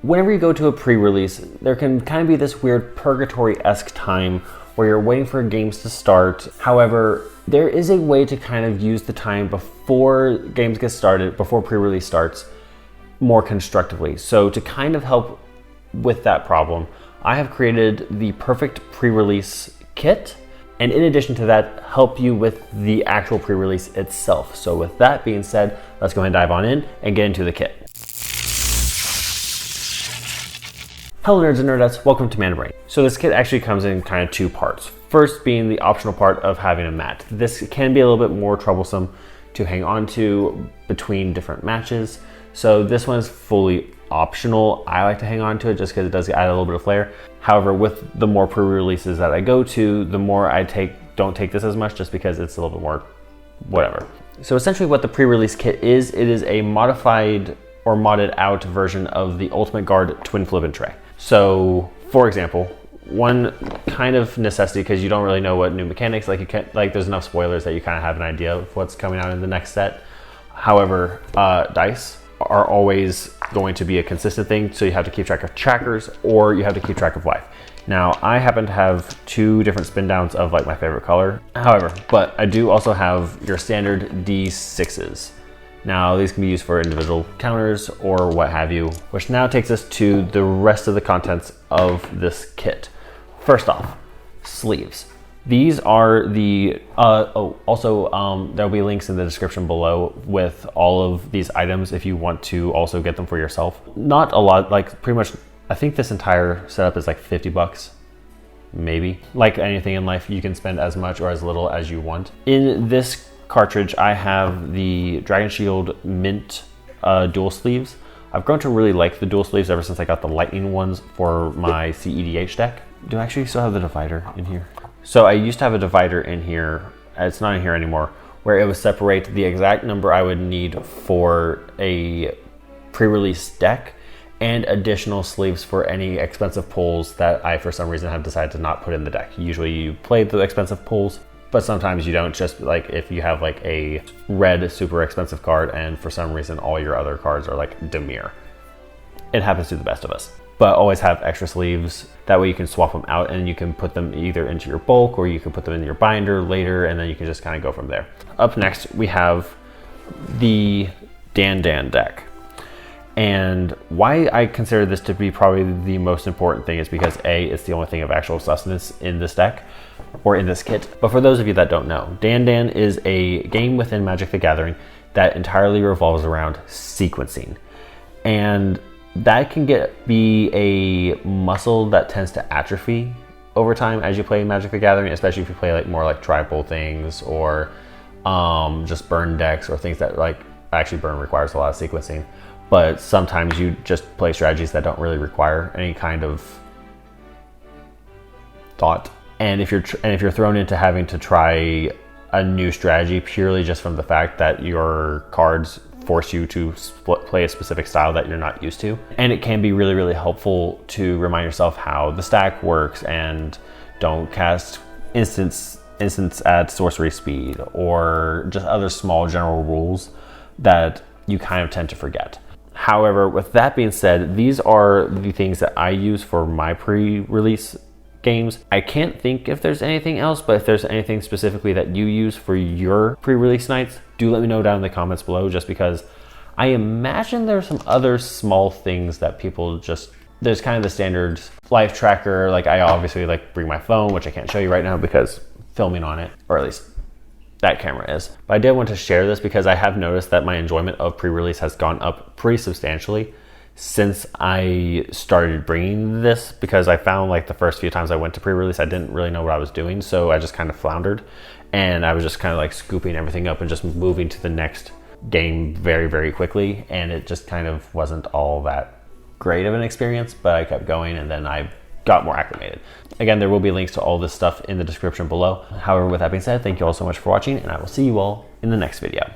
Whenever you go to a pre-release, there can kind of be this weird purgatory-esque time where you're waiting for games to start. However, there is a way to kind of use the time before games get started, before pre-release starts, more constructively. So to kind of help with that problem, I have created the perfect pre-release kit, and in addition to that, help you with the actual pre-release itself. So with that being said, let's go ahead and dive on in and get into the kit. Hello nerds and nerdettes, welcome to ManaBrain. So this kit actually comes in kind of two parts. First being the optional part of having a mat. This can be a little bit more troublesome to hang on to between different matches. So this one is fully optional. I like to hang on to it just because it does add a little bit of flair. However, with the more pre-releases that I go to, the more I don't take this as much just because it's a little bit more whatever. So essentially what the pre-release kit is, it is a modified or modded out version of the Ultimate Guard Twin Flip and Tray. So for example, one kind of necessity, because you don't really know what new mechanics, there's enough spoilers that you kind of have an idea of what's coming out in the next set. However, dice are always going to be a consistent thing, so you have to keep track of trackers or you have to keep track of life. Now, I happen to have two different spin downs of like my favorite color. However, but I do also have your standard D6s. Now, these can be used for individual counters or what have you, which now takes us to the rest of the contents of this kit. First off, sleeves. These are the, there'll be links in the description below with all of these items if you want to also get them for yourself. Not a lot, like pretty much, I think this entire setup is like 50 bucks, maybe. Like anything in life, you can spend as much or as little as you want. In this cartridge, I have the Dragon Shield Mint dual sleeves. I've grown to really like the dual sleeves ever since I got the lightning ones for my CEDH deck. Do I actually still have the divider in here? So I used to have a divider in here, it's not in here anymore, where it would separate the exact number I would need for a pre-release deck and additional sleeves for any expensive pulls that I, for some reason, have decided to not put in the deck. Usually you play the expensive pulls, but sometimes you don't, just like if you have like a red super expensive card and for some reason all your other cards are like Demir. It happens to the best of us. But always have extra sleeves. That way you can swap them out and you can put them either into your bulk or you can put them in your binder later, and then you can just kind of go from there. Up next, we have the Dan deck. And why I consider this to be probably the most important thing is because A, it's the only thing of actual sustenance in this deck or in this kit. But for those of you that don't know, Dan is a game within Magic the Gathering that entirely revolves around sequencing. And that can be a muscle that tends to atrophy over time as you play Magic the Gathering, especially if you play like more like tribal things or just burn decks or things that like, actually burn requires a lot of sequencing. But sometimes you just play strategies that don't really require any kind of thought. And if you're thrown into having to try a new strategy purely just from the fact that your cards force you to play a specific style that you're not used to. And it can be really, really helpful to remind yourself how the stack works and don't cast instants at sorcery speed or just other small general rules that you kind of tend to forget. However, with that being said, these are the things that I use for my pre-release games. I can't think if there's anything else, but if there's anything specifically that you use for your pre-release nights, do let me know down in the comments below, just because I imagine there's some other small things that people just, there's kind of the standard life tracker. Like I obviously like bring my phone, which I can't show you right now because filming on it, or at least that camera is. But I did want to share this because I have noticed that my enjoyment of pre-release has gone up pretty substantially since I started bringing this, because I found like the first few times I went to pre-release, I didn't really know what I was doing. So I just kind of floundered and I was just kind of like scooping everything up and just moving to the next game very, very quickly. And it just kind of wasn't all that great of an experience, but I kept going and then I got more acclimated. Again, there will be links to all this stuff in the description below. However, with that being said, thank you all so much for watching and I will see you all in the next video.